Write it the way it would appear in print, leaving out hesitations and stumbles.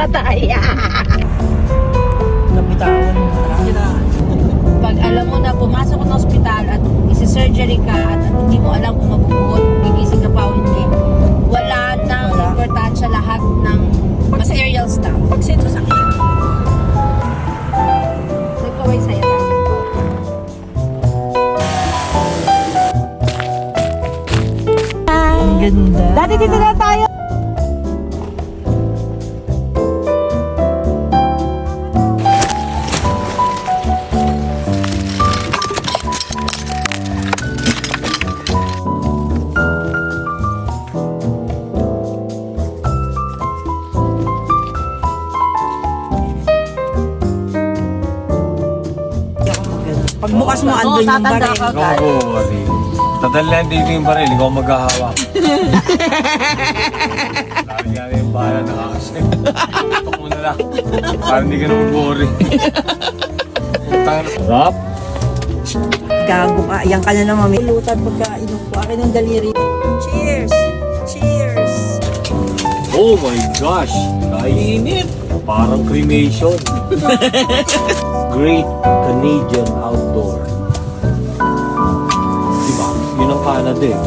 patay. Nabitawan mo na. Pag alam mo na pumasok ka ng ospital at isi-surgery ka at hindi mo alam kung mabubuot, gigising ka pa o hindi, wala nang importansya lahat ng material stuff. Pag sinasakyan. Nagpaway sa'yo lang. Ang ganda. Dati dito na tayo. Pag bukas mo, andun yung baril. Oo, kasi tadalhan dito yung baril, ikaw maghahawak. Sabi nga na yung bahala, nakakasin. Tok mo na lang. Para hindi ka na mag-worry. Sarap. Gago ka. Yan ka na naman. May lutan pagkainom ko. Akin ang daliri. Cheers! Cheers! Oh my gosh! Init! Parang cremation. Great Canadian Outdoor. Diba? Yun ang Canada eh.